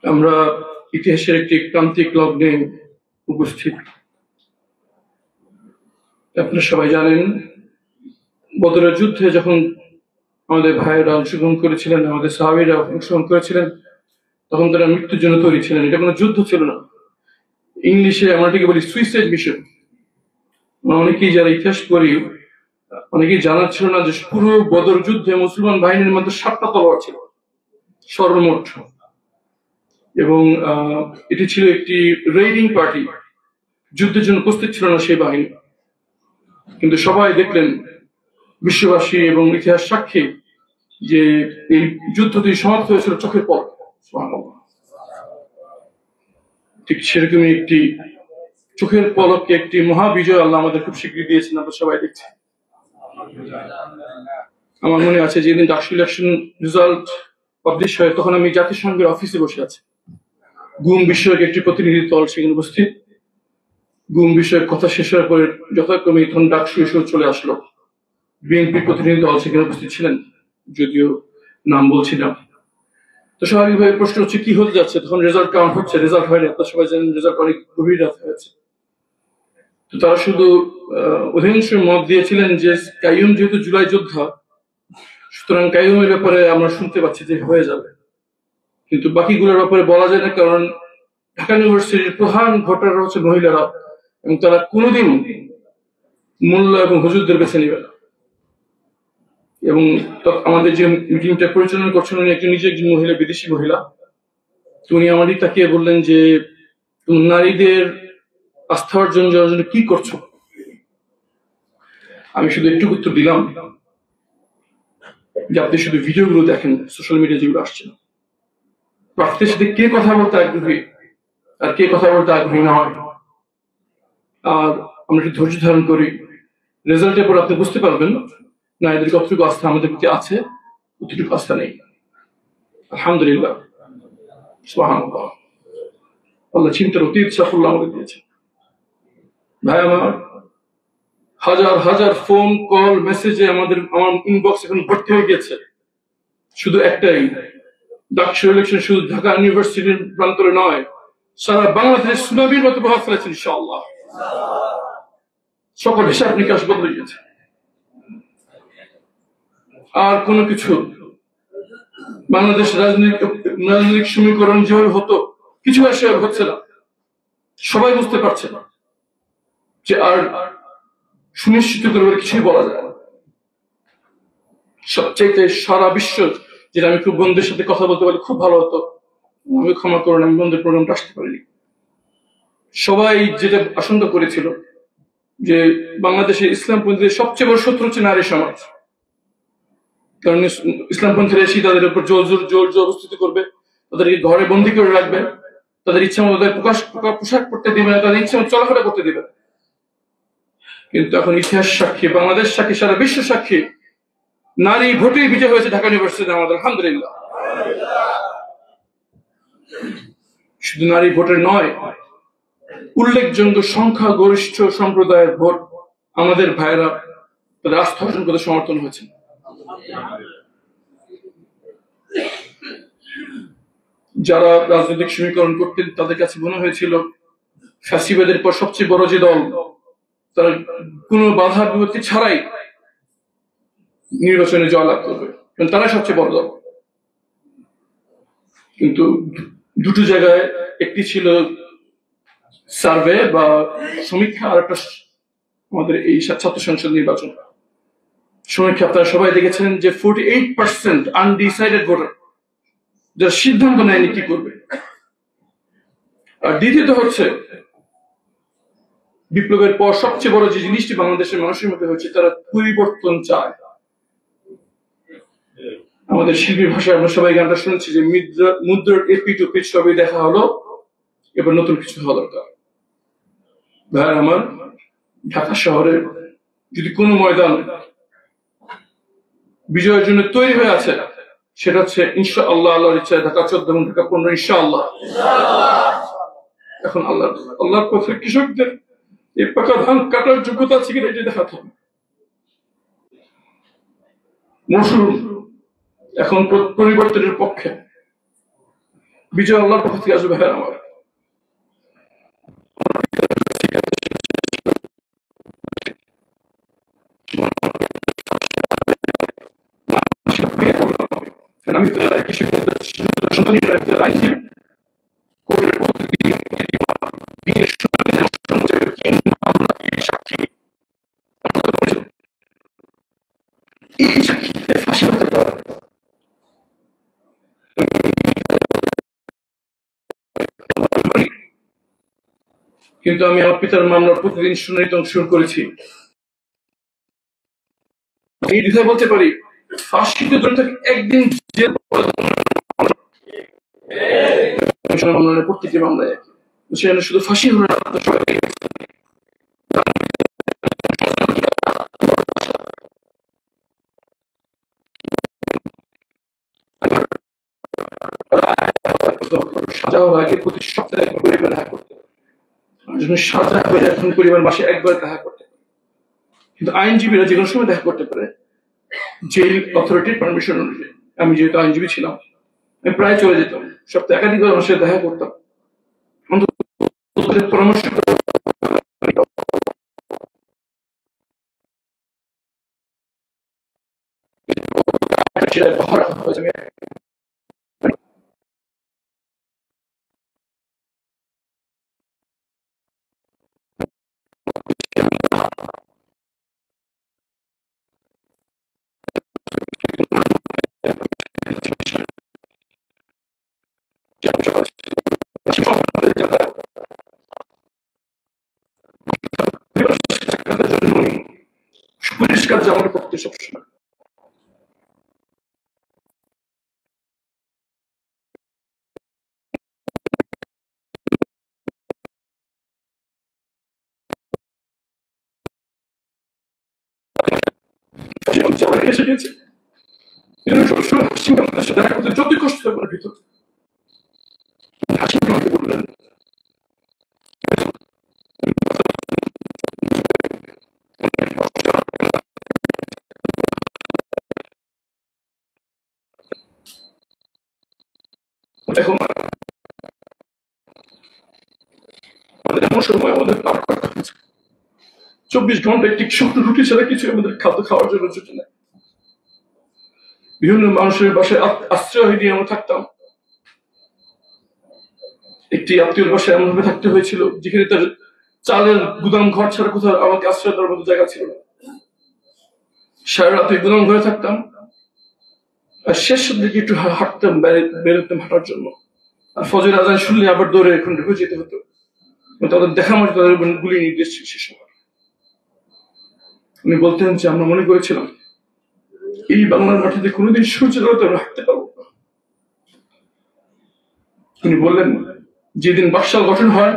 আমরা ইতিহাসের একটি ক্রান্তিক লগ্নে উপস্থিত। আপনারা সবাই জানেন, বদরের যুদ্ধে যখন আমাদের ভাইয়েরা অংশগ্রহণ করেছিলেন, আমাদের সাহাবীরা অংশগ্রহণ করেছিলেন, তখন তারা মৃত্যুর জন্য তৈরি ছিলেন। এটা কোনো যুদ্ধ ছিল না, ইংলিশে আমরা এটাকে বলি সুইসাইড মিশন। অনেকেই যারা ইতিহাস পড়ি, অনেকেই জানার ছিল না যে পুরো বদর যুদ্ধে মুসলমান বাহিনীর মধ্যে 7টা তলোয়ার ছিল সর্বমোট, এবং এটি ছিল একটি রেইডিং পার্টি। যুদ্ধের জন্য প্রস্তুত ছিল না সেই বাহিনী, কিন্তু সবাই দেখলেন, বিশ্ববাসী এবং ইতিহাস সাক্ষী, যে এই যুদ্ধটি সমাপ্ত হয়েছিল চোখের পলকে। ঠিক সেরকমই একটি চোখের পলকে একটি মহাবিজয় আল্লাহ আমাদের খুব শীঘ্রই দিয়েছেন, আমরা সবাই দেখছি। আমার মনে আছে যেদিন ডাকসু ইলেকশন রেজাল্ট পাবলিশ হয়, তখন আমি জাতিসংঘের অফিসে বসে আছি। গুম বিষয়ক একটি প্রতিনিধি দল সেখানে উপস্থিত। গুম বিষয়ক কথা শেষ হওয়ার পরে যথাক্রমে তখন ডাকসু এসে চলে আসলো। বিএনপি প্রতিনিধি দল সেখানে উপস্থিত ছিলেন, যদিও নাম বলছি না। তো স্বাভাবিকভাবে প্রশ্ন হচ্ছে কি হতে যাচ্ছে। তখন রেজাল্ট কাউন্ট হচ্ছে, রেজাল্ট হয়নি। আপনারা সবাই জানেন রেজাল্ট অনেক গভীর রাত হয়েছে। তো তারা শুধু অধিকাংশ মত দিয়েছিলেন যে কাইয়ুম যেহেতু জুলাই যোদ্ধা, সুতরাং কাইয়ুমের ব্যাপারে আমরা শুনতে পাচ্ছি যে হয়ে যাবে, কিন্তু বাকিগুলোর ব্যাপারে বলা যায় না, কারণ ঢাকা ইউনিভার্সিটির প্রধান ভোটাররা হচ্ছে মহিলারা, এবং তারা কোনোদিন মোল্লা এবং হুজুরদের বেছে নেবে না। এবং আমাদের যে মিটিংটা পরিচালনা করছেন উনি নিজে একজন মহিলা, বিদেশি মহিলা। উনি আমাদের তাকিয়ে বললেন যে তুমি নারীদের আস্থা অর্জন করার জন্য কি করছো? আমি শুধু একটু উত্তর দিলাম যে আপনি শুধু ভিডিওগুলো দেখেন, সোশ্যাল মিডিয়া যেগুলো আসছে, প্রার্থীর সাথে কে কথা বলতে আগ্রহী আর কে কথা বলতে আগ্রহী নয়। আর আমরা একটু ধৈর্য ধারণ করি, রেজাল্টের পর আপনি বুঝতে পারবেন না এদের কতটুকু আস্থা আমাদের প্রতি আছে, কতটুকু আস্থা নেই। আলহামদুলিল্লাহ, সুবহানাল্লাহ, আল্লাহ চিন্তার অতীত সাফল্য আমাদের দিয়েছে। ভাই আমার, হাজার হাজার ফোন কল মেসেজে আমার ইনবক্স এখন ভর্তি হয়ে গেছে। শুধু একটাই, ডাকসু ইলেকশন শুধু ঢাকা ইউনিভার্সিটির প্রান্তরে নয়, সারা বাংলাদেশের সুনামির মতো প্রভাব ফেলেছে ইনশাআল্লাহ। সকল হিসাব নিকাশ বদলে গেছে। আর কোনো কিছু বাংলাদেশ রাজনৈতিক সমীকরণ যেভাবে হতো, কিছু আসে হচ্ছে না। সবাই বুঝতে পারছে না যে আর সুনিশ্চিত করে কিছুই বলা যায় না। সবচেয়ে সারা বিশ্ব, যেটা আমি খুব বন্ধুদের সাথে কথা বলতে পারি, খুব ভালো হতো, আমি ক্ষমা করুন, আমি বন্ধুদের প্রোগ্রামটা আসতে পারিনি। সবাই যেটা আশঙ্কা করেছিল যে বাংলাদেশে ইসলামপন্থীদের সবচেয়ে বড় শত্রু হচ্ছে নারী সমাজ, কারণ ইসলামপন্থীরা এসে তাদের উপর জোর জবরদস্তি করবে, তাদেরকে ঘরে বন্দি করে রাখবে, তাদের ইচ্ছা মতো পোশাক পরতে দিবে না, তাদের ইচ্ছা মতো চলাফেরা করতে দিবে না। কিন্তু এখন ইতিহাস সাক্ষী, বাংলাদেশ সাক্ষী, সারা বিশ্ব সাক্ষী, নারী ভোটে বিজয় হয়েছে ঢাকা ইউনিভার্সিটিতে আমাদের, আলহামদুলিল্লাহ। শুধু নারী ভোটের নয়, উল্লেখযোগ্য সংখ্যাগরিষ্ঠ সম্প্রদায়ের ভোট আমাদের ভাইয়েরা তাদের আস্থা অর্জন করতে সমর্থন হয়েছে। যারা রাজনৈতিক সমীকরণ করতেন তাদের কাছে মনে হয়েছিল ফ্যাসিবাদের পর সবচেয়ে বড় যে দল, তারা কোনো বাধা বিপত্তি ছাড়াই নির্বাচনে জয়লাভ করবে, কারণ তারা সবচেয়ে বড় দল। কিন্তু দুটো জায়গায়, একটি ছিল সার্ভে বা সমীক্ষা, আর একটা আমাদের এই ছাত্র সংসদ নির্বাচন সমীক্ষা। আপনারা সবাই দেখেছেন যে 48% আনডিসাইডেড ভোটার, যারা সিদ্ধান্ত নেয়নি কি করবে। আর দ্বিতীয়ত হচ্ছে, বিপ্লবের পর সবচেয়ে বড় যে জিনিসটি বাংলাদেশের মানুষের মধ্যে হচ্ছে, তারা পরিবর্তন চায়। আমাদের শিল্পী ভাষায় আমরা সবাই গানটা শুনেছি যে মুদ্রার এপিট ওপিট সবই দেখা হলো, এবার নতুন কিছু হওয়া দরকার। ভাই আমার, ঢাকা শহরে যদি কোনো ময়দান বিজয়ের জন্য তৈরি হয়ে আছে, সেটা হচ্ছে ইনশাআল্লাহ, আল্লাহর ইচ্ছায় ঢাকা 14 এবং ঢাকা 15 ইনশাআল্লাহ। এখন আল্লাহর পথে কৃষকদের এই পাকা ধান কাটার যোগ্যতা আছে কিনা এটা দেখাতে হবে। মৌসুম এখন পরিবর্তনের পক্ষে, বিজয় আল্লাহর পক্ষ থেকে আসবে। হ্যাঁ, আমার আমি ফাঁসি হতে পারে, কিন্তু আমি আমার পিতার মামলার প্রতিদিন শুনানিতে অংশগ্রহণ করেছি। এই দ্বিধায় বলতে পারি, ফাঁসিতে ধরে থাকে একদিন জেল মামলার প্রত্যেকটি মামলায় সেখানে শুধু ফাঁসি হলো না, সাজা হওয়ার আগে প্রতি সপ্তাহে পরিবার দেখা করতে, সাজা হয়ে এখন পরিবার মাসে একবার দেখা করতে, কিন্তু আইনজীবীরা যে কোনো সময় দেখা করতে পারে জেল অথরিটির পারমিশন অনুযায়ী। আমি যেহেতু আইনজীবী ছিলাম, আমি প্রায় চলে যেতাম, সপ্তাহে একাধিকবার আমার সাথে দেখা করতাম, পরামর্শ পরিষ্কার জামার পক্ষে সবসময়। এসে গেছে সবসময় হাসি মানুষের সাথে দেখা করতে যতই কষ্ট থাকবে ভিতর, হাসি আমাকে বললেন এখন এমন সময় আমাদের 24 ঘন্টা একটি শুকনো রুটি ছাড়া কিছু আমাদের খাদ্য খাওয়ার জন্য জুটে নেয়। বিভিন্ন মানুষের বাসায় আশ্রয় নিয়ে আমরা থাকতাম। একটি আত্মীয় বাসায় এমন ভাবে থাকতে হয়েছিল যেখানে তার চালের গুদাম ঘর ছাড়া কোথাও আমাকে আশ্রয় দেওয়ার মতো জায়গা ছিল না। সারা রাত গুদাম ঘরে থাকতাম, আর শেষের দিকে একটু হাঁটতাম, বেরোতাম হাঁটার জন্য। আর ফজর আজান শুনলে আবার দৌড়ে এখন ঢুকে যেতে হতো। তাদের দেখা মাত্র তাদের গুলি নির্দেশ ছিল সে সময়। উনি বলতেন যে আমরা মনে করেছিলাম এই বাংলার মাটিতে কোনোদিন সূর্যের আলোতে আমরা হাঁটতে পারবো না। উনি বললেন যেদিন বাকশাল গঠন হয়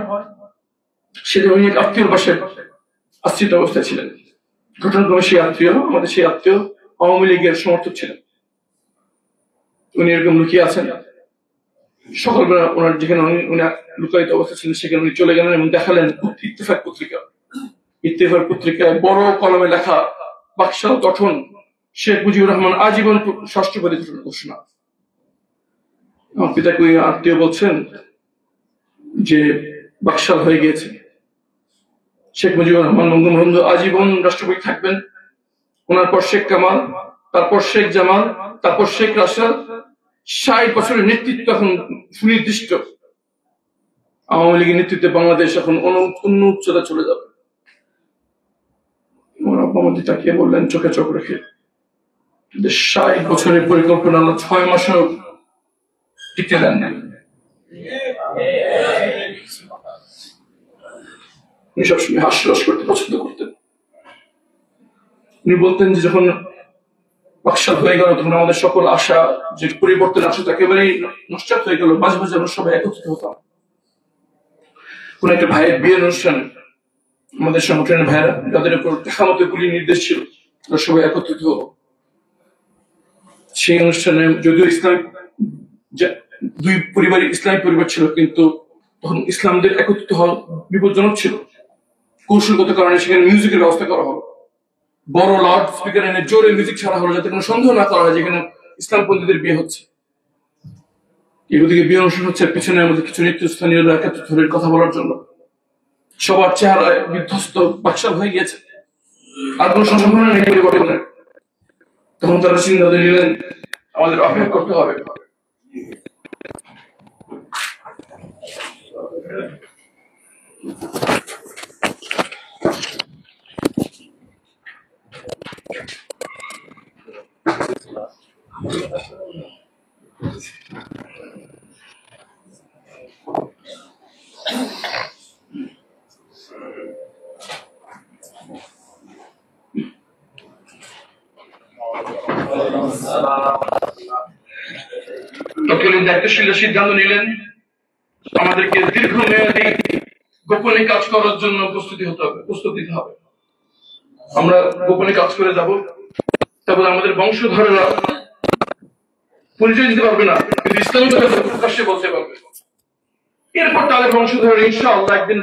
সেদিন উনি এক আত্মীয় বাসায় আশ্রিত অবস্থায় ছিলেন। ঘটনাক্রমে আমাদের সেই আত্মীয় আওয়ামী লীগের সমর্থক ছিলেন। উনি এরকম লুকিয়ে আছেন। সকালবেলা ওনার যেখানে উনি লুকায়িত অবস্থা ছিলেন সেখানে উনি চলে গেলেন এবং দেখালেন ইত্তেফাক পত্রিকা। ইত্তেফাক পত্রিকায় বড় কলমে লেখা বাকশাল গঠন, শেখ মুজিবুর রহমান আজীবন রাষ্ট্রপতি ঘোষণা। আমার পিতাকে ওই আত্মীয় বলছেন যে বাকশাল হয়ে গিয়েছে, শেখ মুজিবুর রহমান বঙ্গবন্ধু আজীবন রাষ্ট্রপতি থাকবেন, ওনার পর শেখ কামাল, তারপর শেখ জামাল, তারপর শেখ রাসেল, 60 বছরের নেতৃত্ব এখন সুনির্দিষ্ট। আওয়ামী লীগের নেতৃত্বে বাংলাদেশ এখন অন্য উচ্চতা চলে যাবে। আমার আব্বা আমাদের তাকিয়ে বললেন চোখে চোখ রেখে, 60 বছরের পরিকল্পনা 6 মাসেও টিকতে দেন না। উনি সবসময় হাস্যরস করতে পছন্দ করতেন। উনি বলতেন যে যখন বাকশাল হয়ে গেল তখন আমাদের সকল আশা যে পরিবর্তন আসে একেবারেই নস্যাৎ হয়ে গেল। মাঝে মাঝে আমরা সবাই একত্রিত হতাম। কোন একটা ভাইয়ের বিয়ের অনুষ্ঠানে আমাদের সংগঠনের ভাইয়েরা যাদের উপর দেখা মতো গুলি নির্দেশ ছিল, তারা সবাই একত্রিত হল। সেই অনুষ্ঠানে যদিও ইসলাম দুই পরিবারই ইসলামী পরিবার ছিল, কিন্তু তখন ইসলামদের একত্রিত হওয়া বিপজ্জনক ছিল। কৌশলগত কারণে সেখানে মিউজিকের ব্যবস্থা করা হলো, বড় লাউড স্পিকার এনে জোরে মিউজিক ছাড়া হলো, যাতে কোনো সন্দেহ না করা হয় যেখানে ইসলামপন্থীদের বিয়ে হচ্ছে। এদিকে বিয়ে অনুষ্ঠান হচ্ছে, পিছনে আমাদের কিছু নেতৃস্থানীয়রা একাত্তর ধরে কথা বলার জন্য সবার চেহারায় বিধ্বস্ত বাকশাল হয়ে গিয়েছে, আর কোনো সম্ভাবনা নেই পরিবর্তনের। তখন তারা সিদ্ধান্ত নিলেন আমাদের অপেক্ষা করতে হবে। তৎকালীন দায়িত্বশীলরা সিদ্ধান্ত নিলেন আমাদেরকে দীর্ঘমেয়াদী গোপনে কাজ করার জন্য প্রস্তুতি দিতে হবে। আমরা গোপনে কাজ করে যাব, তারপর আমাদের বংশধরেরা পরিচয় দিতে পারবে না, কিন্তু ইসলামী কথা প্রকাশ্যে বলতে পারবে। এরপর তাদের বংশধর ইনশাআল্লাহ একদিন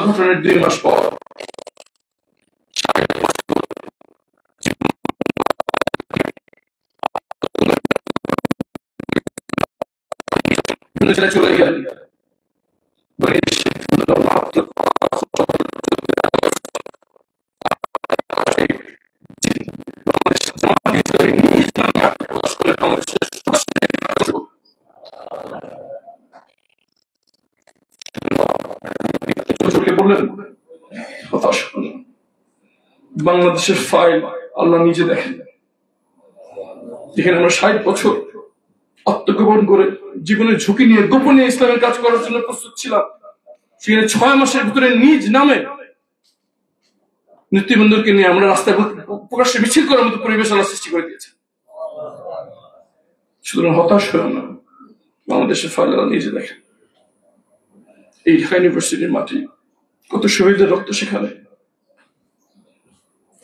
ঘটনার 2 মাস পর চলে গেলেন। বাংলাদেশের ফাইল আল্লাহ নিজে দেখেন, যেখানে আমরা 60 বছর আত্মগোপন করে জীবনের ঝুঁকি নিয়ে গোপনে ইসলামের কাজ করার জন্য প্রস্তুত ছিলাম, সেখানে 6 মাসের ভিতরে নিজ নামে নেতৃবৃন্দকে নিয়ে আমরা রাস্তায় প্রকাশ্যে মিছিল করার মতো পরিবেশ আল্লাহ সৃষ্টি করে দিয়েছে। সুতরাং হতাশ হয়ে না, বাংলাদেশের ফাইল আল্লাহ নিজে দেখেন। এই ঢাকা ইউনিভার্সিটির মাটি কত শহীদের রক্ত সেখানে।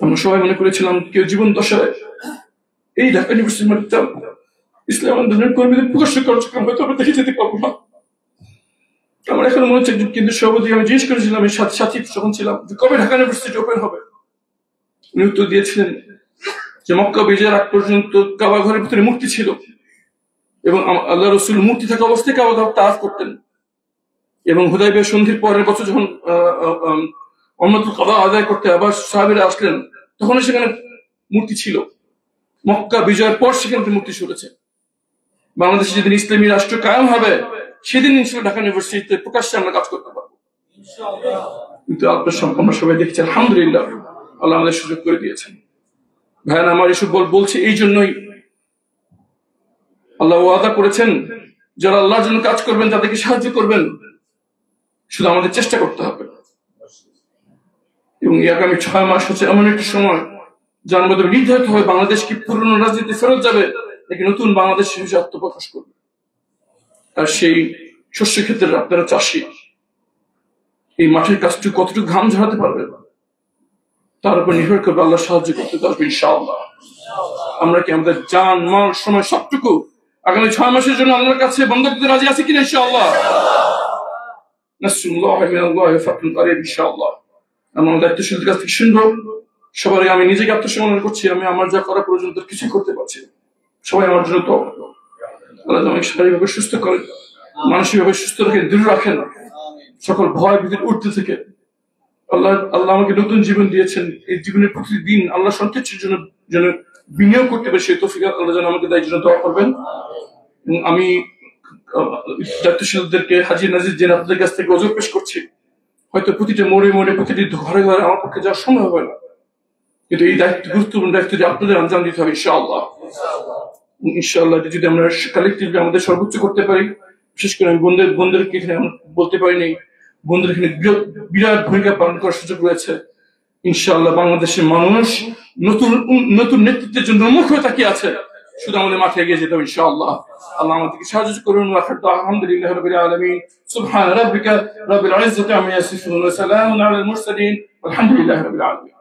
আমরা সবাই মনে করেছিলাম কেউ জীবন দশায় এই ঢাকা ইউনিভার্সিটির মাটিতে ইসলাম আন্দোলনের কর্মীদের প্রকাশ্য কার্যক্রম হয়তো আমরা দেখে যেতে পারবো না। আমার এখন মনে হচ্ছে কিন্তু সভাপতি আমি জিজ্ঞেস করেছিলাম এই সাথী যখন ছিলাম যে কবে ঢাকা ইউনিভার্সিটি ওপেন হবে, উনি উত্তর দিয়েছিলেন যে মক্কা বিজয়ের আগ পর্যন্ত কাবা ঘরের ভিতরে মূর্তি ছিল এবং আল্লাহ রসুল মূর্তি থাকা অবস্থায় কাবা ঘর তাওয়াফ করতেন, এবং হুদায়বিয়া সন্ধির পরের বছর যখন উমরাতুল কাদা আদায় করতে আবার সাহাবীরা আসলেন তখন সেখানে মূর্তি ছিল। মক্কা বিজয়ের পর সেখানে মূর্তি সরেছে। বাংলাদেশে যেদিন ইসলামী রাষ্ট্র কায়েম হবে সেদিন ইনশাআল্লাহ ঢাকা ইউনিভার্সিটিতে প্রকাশ্যে আমরা কাজ করতে পারবো। কিন্তু আমরা সবাই দেখছি আলহামদুলিল্লাহ আল্লাহ আমাদের সুযোগ করে দিয়েছেন। ভাইয়ান আমার এসব বলছে এই জন্যই, আল্লাহ ওয়াদা করেছেন যারা আল্লাহর জন্য কাজ করবেন তাদেরকে সাহায্য করবেন, শুধু আমাদের চেষ্টা করতে হবে। এবং এই আগামী 6 মাস হচ্ছে এমন একটা সময় যার মধ্যে নির্ধারিত হবে বাংলাদেশ কি পুরনো রাজনীতি ফেরত যাবে নাকি নতুন বাংলাদেশ হিসেবে আত্মপ্রকাশ করবে। আর সেই শস্য ক্ষেত্রে আপনারা চাষী, এই মাঠের কাজটুকু কতটুকু ঘাম ঝরাতে পারবে তার উপর নির্ভর করবে আল্লাহ সাহায্য করতে পারবে ইনশাআল্লাহ। আমরা কি আমাদের জান মাল সময় সবটুকু আগামী 6 মাসের জন্য আল্লাহর কাছে বন্ধক দিতে রাজি আছি কিনা ইনশাআল্লাহ? নাসরুল্লাহ মিনাল্লাহি ওয়া ফাতহুন কারীব ইনশাআল্লাহ। আমরা দায়িত্বশীলদের কাছ থেকে শুনবো। সবাই আমি নিজেকে আত্মসমর্পণ করছি, আমি আমার যা করা প্রয়োজন তার কিছু করতে পারছি। সবাই আমার জন্য তো আল্লাহ আমাকে শারীরিকভাবে সুস্থ করেন, মানসিকভাবে সুস্থ রাখেন, দৃঢ় রাখেন সকল ভয় ভীতির উঠতে থেকে। আল্লাহ আমাকে নতুন জীবন দিয়েছেন, এই জীবনের প্রতিদিন আল্লাহ সন্তুষ্টির জন্য যেন বিনিয়োগ করতে পারে সেই তৌফিক আল্লাহ যেন আমাকে দেয়, জন্য দোয়া করবেন। আমি দায়িত্বশীলদেরকে হাজির নাজির জেনে আপনাদের কাছ থেকে অজর পেশ করছি। হয়তো প্রতিটা মোড়ে মোড়ে প্রতিটি ঘরে ঘরে আমার পক্ষে যাওয়া সম্ভব হয় না, কিন্তু এই দায়িত্ব গুরুত্বপূর্ণ দায়িত্ব যে আপনাদের আঞ্জাম দিতে হবে ইনশাআল্লাহ। ইনশাআল্লাহ যদি আমরা কালেক্টিভলি আমাদের সর্বোচ্চ করতে পারি, বিশেষ করে আমি বন্ধুদেরকে এখানে বলতে পারিনি, বন্ধুদের এখানে বিরাট ভূমিকা পালন করার সুযোগ রয়েছে। ইনশাআল্লাহ বাংলাদেশের মানুষ নতুন নেতৃত্বের জন্য মুখ হয়ে তাকিয়ে আছে, শুধু আমাদের মাঠে এগিয়ে যেতে হবে ইনশাআল্লাহ। আল্লাহ আমাদেরকে সাহায্য করুন। আলহামদুলিল্লাহি রাব্বিল আলামিন। সুবহান রাব্বিকা রাব্বিল ইজ্জাতি আম্মা ইয়াসিফুন ওয়া সালামুন আলাল মুরসালিন। আলহামদুলিল্লাহি রাব্বিল আলামিন।